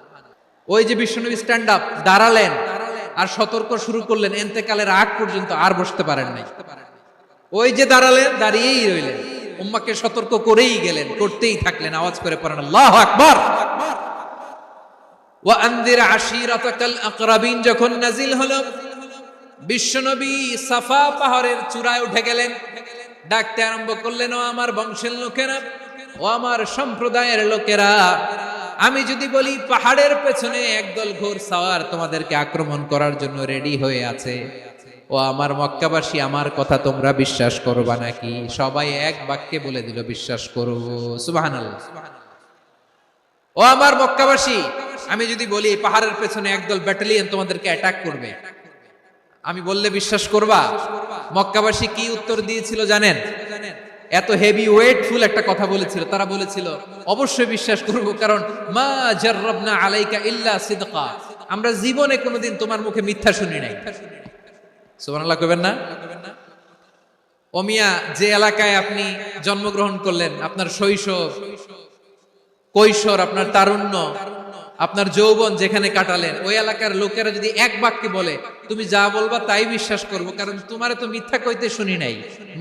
ওই যে বিশ্বনবী স্ট্যান্ড আপ, দাঁড়ালেন আর সতর্ক শুরু করলেন, ইন্তেকালের আগ পর্যন্ত আর বসতে পারেন নাই। ওই যে দাঁড়ালেন, দাঁড়িয়েই রইলেন, উম্মাহকে সতর্ক করেই গেলেন, করতেই থাকলেন। আওয়াজ করে পড়েন আল্লাহু আকবার। ওয়া আনযির আশীরাতাকাল আকরাবিন যখন নাজিল হলো, বিশ্বনবী সাফা পাহাড়ের চূড়ায় উঠে গেলেন, ডাকতে আরম্ভ করলেন, ও আমার বংশের লোকেরা, ও আমার সম্প্রদায়ের লোকেরা, আমি যদি বলি পাহাড়ের পেছনে একদল ঘোড়সাওয়ার তোমাদেরকে আক্রমণ করার জন্য রেডি হয়ে আছে, ও আমার মক্কাবাসী, আমার কথা তোমরা বিশ্বাস করবা নাকি? সবাই এক বাক্যে বলে দিল, বিশ্বাস করো। সুবহানাল্লাহ। ও আমার মক্কাবাসী, আমি যদি বলি পাহাড়ের পেছনে একদল ব্যাটালিয়ন তোমাদেরকে অ্যাটাক করবে, আমি বললে বিশ্বাস করবা? মক্কাবাসী কি উত্তর দিয়েছিল জানেন? এত হেভি ওয়েটফুল একটা কথা বলেছিল। তারা বলেছিল অবশ্যই বিশ্বাস করব, কারণ মা জাররাবনা আলাইকা ইল্লা সিদকা, আমরা জীবনে কোনোদিন তোমার মুখে মিথ্যা শুনি নাই। সুবহানাল্লাহ কইবেন না? ও মিয়া, যে এলাকায় আপনি জন্মগ্রহণ করলেন, আপনার শৈশব, কৈশোর, আপনার তারুণ্য, আপনার যৌবন যেখানে কাটালেন, ওই এলাকার লোকেরা যদি এক বাক্যে বলে তুমি যা বলবা তাই বিশ্বাস করব, কারণ তোমারে তো মিথ্যা কইতে শুনি নাই।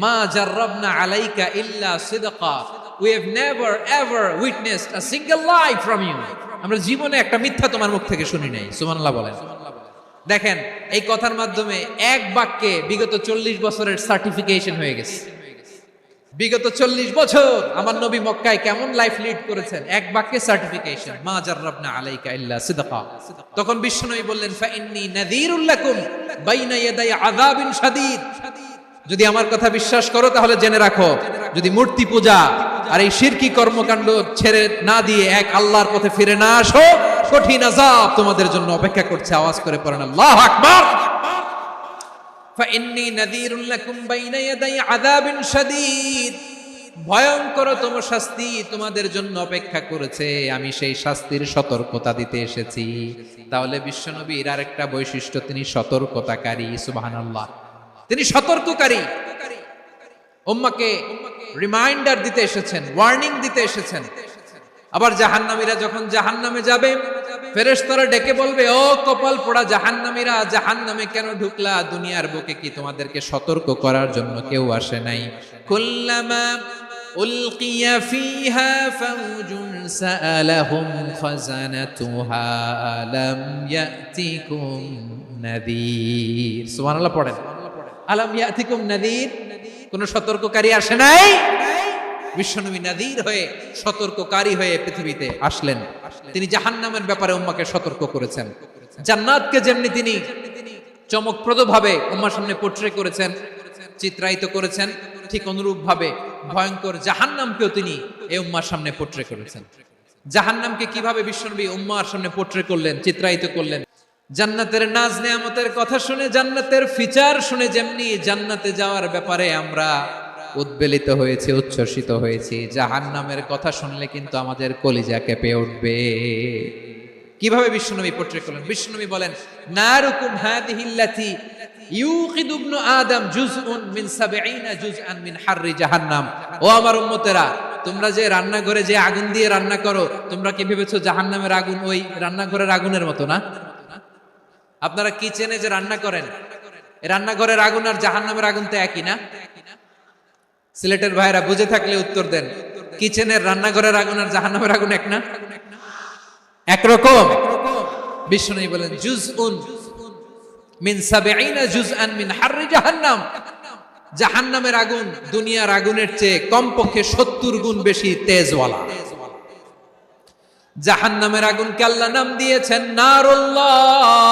মা জাররাবনা আলাইকা ইল্লা সিদকা, we have never ever witnessed a single lie from you, আমরা জীবনে একটা মিথ্যা তোমার মুখ থেকে শুনি নাই। সুবহানাল্লাহ বলেন। দেখেন, এই কথার মাধ্যমে এক বাক্যে বিগত 40 বছরের সার্টিফিকেশন হয়ে গেছে। বিগত 40 বছর আমার নবী মক্কায় কেমন লাইফ লিড করেছেন, এক বাক্যে সার্টিফিকেশন, মা জাররাবনা আলাইকা ইল্লা সিদকা। তখন বিশ্বনবী বললেন ফা ইন্নী নাযীরুল লাকুম বাইনা ইয়াদাই আযাবিন শাদীদ, যদি আমার কথা বিশ্বাস করো তাহলে জেনে রাখো, যদি মূর্তি পূজা আর এই শিরকি কর্মকাণ্ড ছেড়ে না দিয়ে এক আল্লাহর পথে ফিরে না আসো, কঠিন আযাব তোমাদের জন্য অপেক্ষা করছে। আওয়াজ করে পড়েন আল্লাহু আকবার। ফাইন্নী নাযীরুল লাকুম বাইনা ইয়াদাই আযাবিন শাদীদ, ভয়ঙ্করতম শাস্তি তোমাদের জন্য অপেক্ষা করেছে, আমি সেই শাস্তির সতর্কতা দিতে এসেছি। তাহলে বিশ্বনবীর আরেকটা বৈশিষ্ট্য, তিনি সতর্কতাকারী। সুবহানাল্লাহ, তিনি সতর্ককারী। উম্মাহকে রিমাইন্ডার দিতে এসেছেন, ওয়ার্নিং দিতে এসেছেন। আবার জাহান্নামীরা যখন জাহান্নামে যাবে, ফেরেশতারা ডেকে বলবে ও কপাল পোড়া জাহান্নামীরা, জাহান্নামে কেন ঢুকলা? দুনিয়ার বুকে কি তোমাদেরকে সতর্ক করার জন্য কেউ আসে নাই? কুল্লামা উলকিয়া ফিহা ফাউজুন সাআলাহুম খাযানাতুহা আলাম ইয়াতিকুম নাযীর। সুবহানাল্লাহ পড়েন। আলাম ইয়াতিকুম নাযীর, কোন সতর্ককারী আসে নাই? বিশ্বনবী নাযীর হয়ে, সতর্ককারী হয়ে পৃথিবীতে আসলেন। তিনি জাহান্নামের ব্যাপারে উম্মাহকে সতর্ক করেছেন। জান্নাতকে যেমনি তিনি চমকপ্রদ ভাবে উম্মার সামনে পোট্রে করেছেন, চিত্রায়িত করেছেন, ঠিক অনুরূপ ভাবে ভয়ঙ্কর জাহান্নামকেও তিনি এই উম্মার সামনে পোট্রে করেছেন। জাহান্নামকে কিভাবে বিশ্বনবী উম্মার সামনে পোট্রে করলেন, চিত্রায়িত করলেন? জান্নাতের নাজ নেয়ামতের কথা শুনে, জান্নাতের ফিচার শুনে যেমনি জান্নাতে যাওয়ার ব্যাপারে আমরা উদ্বেলিত হয়েছি, উচ্ছ্বসিত হয়েছি, জাহান্নামের কথা শুনলে কিন্তু আমাদের কলিজা কেঁপে উঠবে। কিভাবে বিশ্বনবী পোট্রে করলেন? বিশ্বনবী বলেন নারুকুম হাদিহিল্লাতি ইউকিদু ইবনু আদম জুজউন মিন 70 জুজআন মিন হাররি জাহান্নাম। ও আমার উম্মতেরা, তোমরা যে রান্নাঘরে যে আগুন দিয়ে রান্না করো, তোমরা কি ভেবেছো জাহান্নামের আগুন ওই রান্নাঘরের আগুনের মতো না? আপনারা কিচেনে যে রান্না করেন, রান্নাঘরের আগুন আর জাহান্নামের আগুন তো একই না? সিলেটের ভাইরা বুঝে থাকলে উত্তর দেন, কিচেনের রান্নাঘরের আগুন আর জাহান্নামের আগুন এক না? একরকম। বিষ্ণু বলেন জুজউন মিন 70 জুজআন মিন হাররি জাহান্নাম, জাহান্নামের আগুন দুনিয়ার আগুনের চেয়ে কমপক্ষে 70 গুণ বেশি তেজওয়ালা। জাহান্নামের আগুনকে আল্লাহ নাম দিয়েছেন নারুল্লাহ,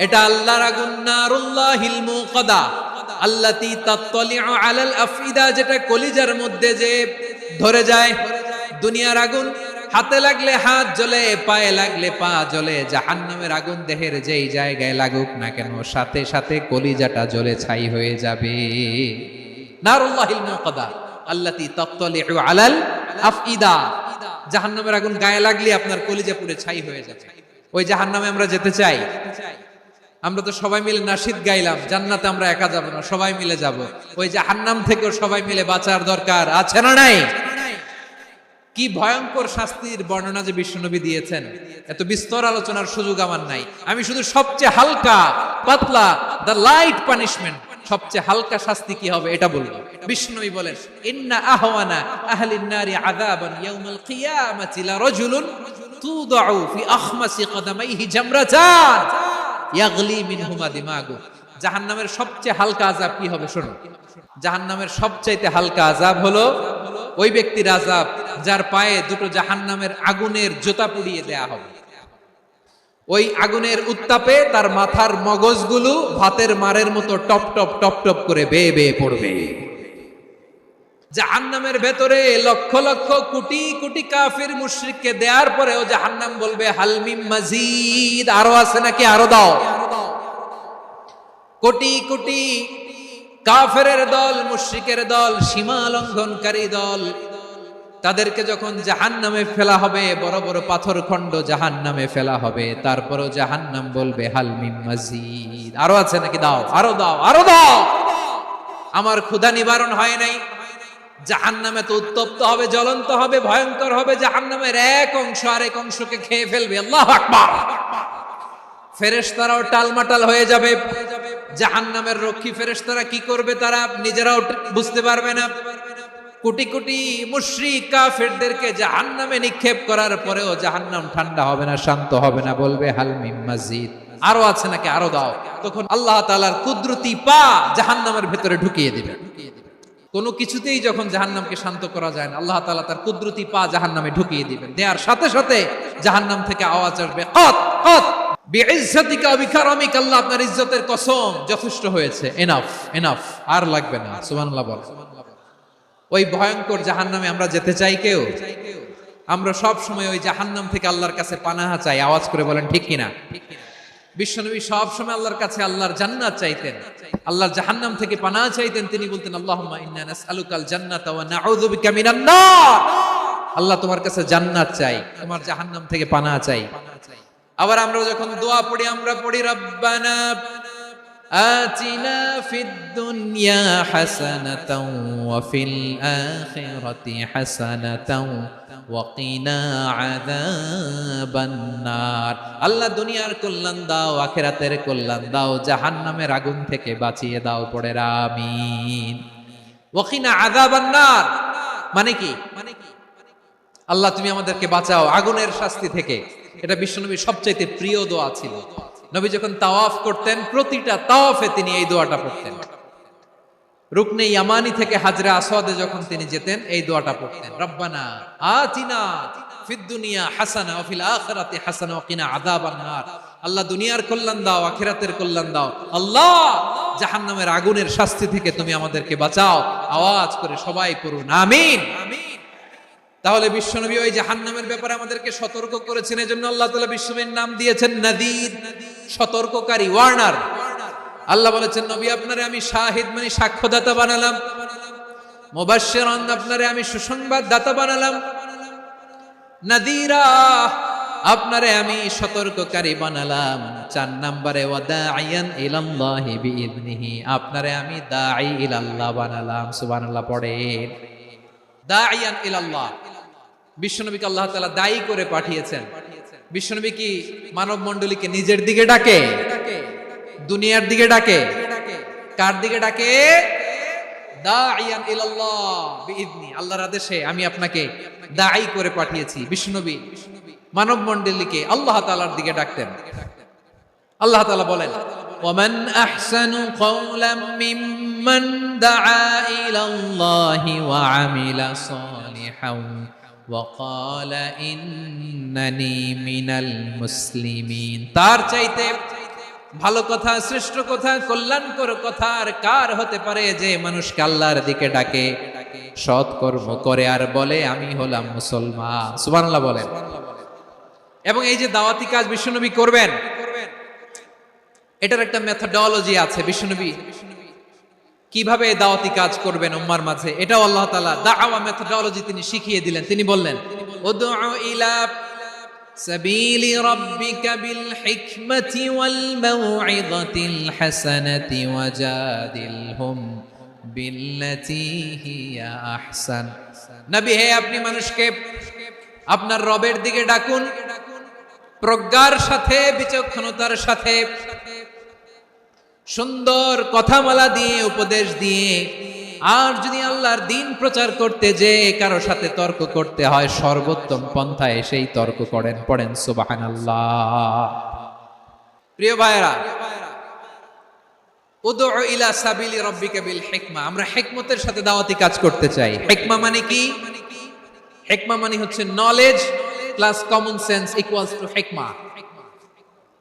এটা আল্লাহর আগুন। নারুল্লাহিল মুকাদা আল্লাতী তাত্তালিউ আলাল আফইদা, যেটা কলিজার মধ্যে যে ধরে যায়। দুনিয়ার আগুন হাতে লাগলে হাত জ্বলে, পায়ে লাগলে পা জ্বলে। জাহান্নামের আগুন দেহের যেই জায়গায় লাগুক না কেন, সাথে সাথে কলিজাটা জ্বলে ছাই হয়ে যাবে। নারুল্লাহিল মুকাদা আল্লাতী তাত্তালিউ আলাল আফইদা, জাহান্নামের আগুন গায়ে লাগলে আপনার কলিজা পুড়ে ছাই হয়ে যাবে। ওই জাহান্নামে আমরা যেতে চাই? আমরা তো সবাই মিলে নাশিদ গাইলাম, জান্নাতে আমরা একা যাব না, সবাই মিলে যাব। ওই জাহান্নাম থেকেও সবাই মিলে বাঁচার দরকার আছে না নাই? কি ভয়ঙ্কর শাস্তির বর্ণনা যে বিশ্বনবী দিয়েছেন, এত বিস্তর আলোচনার সুযোগ আমার নাই। আমি শুধু সবচেয়ে হালকা পাতলা, দ্য লাইট পানিশমেন্ট, সবচেয়ে হালকা শাস্তি কি হবে এটা বলবো। বিশ্বনবী বলেন ইন্না আহওয়ানা আহলিন নারি আযাবান ইয়াউমাল কিয়ামাতি লা রাজুলুন তুদাউ ফি আখমাসি কদামাইহি জামরাতান ইয়াগলি মিনহুমা দিমাগু। জাহান্নামের সবচেয়ে হালকা আযাব কি হবে শুনুন। জাহান্নামের সবচাইতে হালকা আযাব হলো ওই ব্যক্তির আযাব যার পায়ে দুটো জাহান্নামের আগুনের জোতা পুড়িয়ে দেয়া হবে। ওই আগুনের উত্তাপে তার মাথার মগজগুলো ভাতের মারের মতো টপ টপ টপ টপ করে বেয়ে বেয়ে পড়বে। জাহান্নামের ভেতরে লক্ষ লক্ষ কোটি কোটি কাফির মুশরিককে দেওয়ার পরেও জাহান্নাম বলবে হালমিম মাজিদ, আরো আছে নাকি, আরো দাও। কোটি কোটি কাফেরের দল, মুশরিকের দল, সীমা লঙ্ঘনকারী দল, তাদেরকে যখন জাহান্নামে ফেলা হবে, বড় বড় পাথর খণ্ড জাহান্নামে ফেলা হবে, তারপরও জাহান্নাম বলবে হাল মিন মাজিদ, আরো আছে নাকি, দাও, আরো দাও, আরো দাও, আমার ক্ষুধা নিবারণ হয় নাই। জাহান্নামে তো উত্তপ্ত হবে, জ্বলন্ত হবে, ভয়ঙ্কর হবে, জাহান্নামের এক অংশ আরেক অংশকে খেয়ে ফেলবে। আল্লাহু আকবার। ফেরেশতারাও টালমাটাল হয়ে যাবে। জাহান্নামের রক্ষী ফেরেশতারা কি করবে তারা নিজেরাও বুঝতে পারবে না। কোটি কোটি মুশরিক কাফেরদেরকে জাহান্নামে নিক্ষেপ করার পরেও জাহান্নাম ঠান্ডা হবে না, শান্ত হবে না, বলবে হাল মিন মাজিদ, আরো আছে নাকি, আরো দাও। তখন আল্লাহ তাআলার কুদরতি পা জাহান্নামের ভিতরে ঢুকিয়ে দিবে। কোনো কিছুতেই যখন জাহান্নামকে শান্ত করা যায় না, আল্লাহ তাআলা তার কুদরতি পা জাহান্নামে ঢুকিয়ে দিবেন। দেওয়ার সাথে সাথে জাহান্নাম থেকে আওয়াজ আসবে, কত কত বিইজ্জাতিকা ওয়া বিকারামিকা, আল্লাহ আপনার ইজ্জতের কসম, যথেষ্ট হয়েছে, এনাফ এনাফ, আর লাগবে না। সুবহানাল্লাহ বল। ওই ভয়ঙ্কর জাহান্নামে আমরা যেতে চাই কেউ? আমরা সব সময় ওই জাহান্নাম থেকে আল্লাহর কাছে পানাহা চাই। আওয়াজ করে বলেন ঠিক কিনা? বিশ্বনবী সব সময় আল্লাহর কাছে আল্লাহর জান্নাত চাইতেন, আল্লাহর জাহান্নাম থেকে পানাহা চাইতেন। তিনি বলতেন আল্লাহুম্মা ইন্না নাসআলুকাল জান্নাতা ওয়া নাউযু বিকা মিনান নার, আল্লাহ তোমার কাছে জান্নাত চাই, তোমার জাহান্নাম থেকে পানাহা চাই। আবার আমরা যখন দোয়া পড়ি, আমরা পড়ি রব্বানা আতিনা ফিদ দুনিয়া হাসানাতাও ওয়া ফিল আখিরাতি হাসানাতাও ওয়া কিনা আযাবান নার। আল্লাহ দুনিয়ার কল্যাণ দাও, আখিরাতের কল্যাণ দাও, জাহান্নামের আগুন থেকে বাঁচিয়ে দাও, পড়ে আমিন। ওয়া কিনা আযাবান নার মানে কি? আল্লাহ তুমি আমাদেরকে বাঁচাও আগুনের শাস্তি থেকে। এটা বিশ্বনবীর সবচাইতে প্রিয় দোয়া ছিল। নবী যখন তাওয়াফ করতেন, প্রতিটা তাওয়াফে তিনি এই দোয়াটা পড়তেন। রুকনে ইয়ামানি থেকে হাজরা আসওয়াদে যখন তিনি যেতেন, এই দোয়াটা পড়তেন, রব্বানা আতিনা ফিদ দুনিয়া হাসানা ওয়া ফিল আখিরাতি হাসানা ওয়া কিনা আযাবান নার। আল্লাহ দুনিয়ার কল্যাণ দাও, আখিরাতের কল্যাণ দাও, আল্লাহ জাহান্নামের আগুনের শাস্তি থেকে তুমি আমাদেরকে বাঁচাও। আওয়াজ করে সবাই পড়ুন আমিন। তাহলে বিশ্বনবী ওই জাহান্নামের ব্যাপারে আমাদেরকে সতর্ক করেছেন। এজন্য আল্লাহ তাআলা বিশ্বনবীর নাম দিয়েছেন নাযীর, সতর্ককারী, ওয়ার্নার। আল্লাহ বলেছেন নবী আপনারে আমি শাহিদ মানে সাক্ষ্যদাতা বানালাম, মুবাশশিরান আপনারে আমি সুসংবাদ দাতা বানালাম, নাযীরা আপনারে আমি সতর্ককারী বানালাম। 4 নম্বরে ওয়া দাঈয়ান ইলাল্লাহি বিইذনিহি, আপনারে আমি দাঈ ইলাল্লাহ বানালাম। সুবহানাল্লাহ পড়েন। দাঈয়ান ইলাল্লাহ, বিশ্বনবীকে আল্লাহ তাআলা দায়ী করে পাঠিয়েছেন। বিশ্বনবী কি মানব মণ্ডলীকে নিজের দিকে ডাকে? দুনিয়ার দিকে ডাকে? কার দিকে ডাকে? দাঈয়ান ইলাল্লাহ বিইذনি, আল্লাহর আদেশে আমি আপনাকে দায়ী করে পাঠিয়েছি। বিশ্বনবী মানব মণ্ডলীকে আল্লাহ তাআলার দিকে ডাকতেন। আল্লাহ তাআলা বলেন ওয়ামান আহসানু কাওলাম মিম্মান দাআ ইলাল্লাহি ওয়া আমিলা সালিহান ওয়া ক্বালা ইন্নানি মিনাল মুসলিমিন। তার চাইতে ভালো কথা, শ্রেষ্ঠ কথা, কল্যাণকর কথা আর কার হতে পারে যে মানুষকে আল্লাহর দিকে ডাকে, সৎ কর্ম করে আর বলে আমি হলাম মুসলমান। সুবহানাল্লাহ বলেন। এবং এই যে দাওয়াতি কাজ বিশ্বনবী করবেন, এটার একটা মেথডোলজি আছে। বিশ্বনবী কিভাবে দাওয়াতি কাজ করবেন উম্মার মাঝে, এটাও আল্লাহ তাআলা দাওয়া মেথডোলজি তিনি শিখিয়ে দিলেন। তিনি বললেন উদউ ইলা সাবিলি রাব্বিকা বিল হিকমাতি ওয়াল মাউইযাতিল হাসানাতি ওয়াজাদিলহুম বিল্লাতী হিয়া আহসান। নবী হে, আপনি মানুষকে আপনার রবের দিকে ডাকুন, প্রজ্ঞার সাথে, বিচক্ষণতার সাথে, সুন্দর কথামালা দিয়ে, উপদেশ দিয়ে। আর যদি আল্লাহর দ্বীন প্রচার করতে যে কারো সাথে তর্ক করতে হয়, সর্বোত্তম পন্থায় সেই তর্ক করেন। পড়েন সুবহানাল্লাহ। প্রিয় ভাইরা, উদউ ইলা সাবিলি রাব্বিকা বিল হিকমা, আমরা হিকমতের সাথে দাওয়াতি কাজ করতে চাই। হিকমা মানে কি? হিকমা মানে হচ্ছে knowledge plus common sense equals to হিকমা।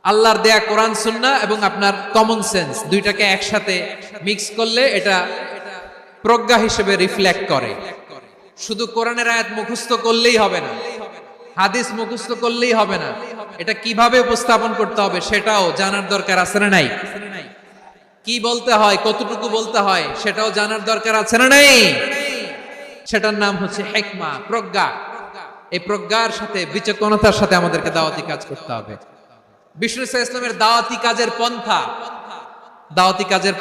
আল্লাহর দেয়া কোরআন সুন্নাহ এবং আপনার কমন সেন্স দুইটাকে একসাথে মিক্স করলে এটা প্রজ্ঞা হিসেবে রিফ্লেক্ট করে। শুধু কোরআনের আয়াত মুখস্থ করলেই হবে না, হাদিস মুখস্থ করলেই হবে না, এটা কিভাবে উপস্থাপন করতে হবে সেটাও জানার দরকার আছে না নাই? কি বলতে হয়, কতটুকু বলতে হয় সেটাও জানার দরকার আছে না নেই? সেটার নাম হচ্ছে হিকমা, প্রজ্ঞা। এই প্রজ্ঞার সাথে, বিচক্ষণতার সাথে আমাদেরকে দাওয়াতি কাজ করতে হবে। বিষ্ণু ইসলামের দাওয়াতি কাজের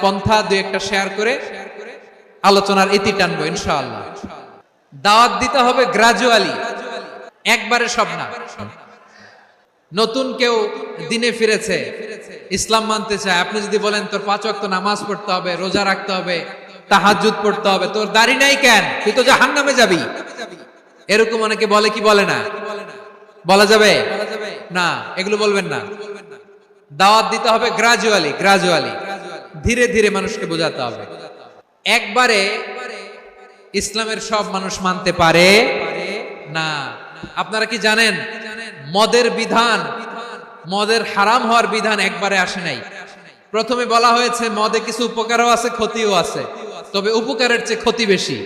পন্থা দুই একটা শেয়ার করে আলোচনার ইতি টানবো ইনশাআল্লাহ। দাওয়াত দিতে হবে গ্রাজুয়ালি, একবারে সব না। নতুন কেউ দিনে ফিরেছে, ইসলাম মানতে চায়, আপনি যদি বলেন তোর 5 ওয়াক্ত নামাজ পড়তে হবে, রোজা রাখতে হবে, তাহাজ্জুদ পড়তে হবে, তোর দাড়ি নাই কেন, তুই তো জাহান্নামে যাবি, এরকম অনেকে বলে কি বলে না? বলা যাবে না, এগুলো বলবেন না। দাওয়াত দিতে হবে গ্রাজুয়ালি, ধীরে ধীরে মানুষকে বোঝাতে হবে। একবারে ইসলামের সব মানুষ মানতে পারে না। আপনারা কি জানেন মদের বিধান, মদের হারাম হওয়ার বিধান একবারে আসে নাই। প্রথমে বলা হয়েছে মদে কিছু উপকারও আছে, ক্ষতিও আছে, তবে উপকারের চেয়ে ক্ষতি বেশি।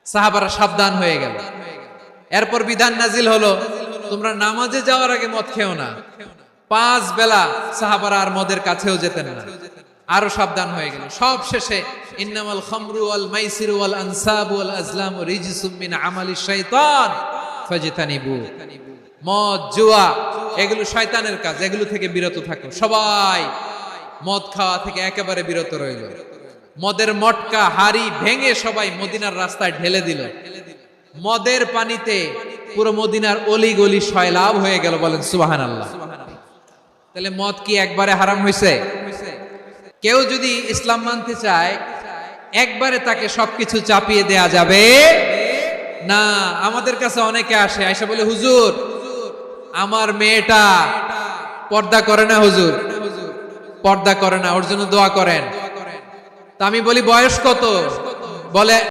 সাহাবারা সাবধান হয়ে গেল। এরপর বিধান নাজিল হলো, তোমরা নামাজে যাওয়ার আগে মদ খেও না। 5 বেলা সাহাবারা আর মদের কাছেও যেতেন না, আরো সাবধান হয়ে গেল। সব শেষে ইন্নামাল খামরু ওয়াল মাইসিরু ওয়াল আনসাবু ওয়াল আজলামু রিজসুম মিন আমালিশ শাইতান ফাজতানিবু। মদ, জুয়া এগুলো শয়তানের কাজ, এগুলো থেকে বিরত থাকো। সবাই মদ খাওয়া থেকে একেবারে বিরত রইল। মদের মটকা হাড়ি ভেঙে সবাই মদিনার রাস্তায় ঢেলে দিল। মদের পানিতে পুরো মদিনার অলি গলি সয়লাভ হয়ে গেল। বলেন সুবহানাল্লাহ। তাহলে মদ কি একবারে হারাম হয়েছে? কেউ যদি ইসলাম মানতে চায় একবারে তাকে সবকিছু চাপিয়ে দেয়া যাবে না। আমাদের কাছে অনেকে আসে, আয়সা বলে হুজুর আমার মেয়েটা পর্দা করে না, হুজুর পর্দা করে না, ওর জন্য দোয়া করেন। তা আমি বলি বয়স কত? বলে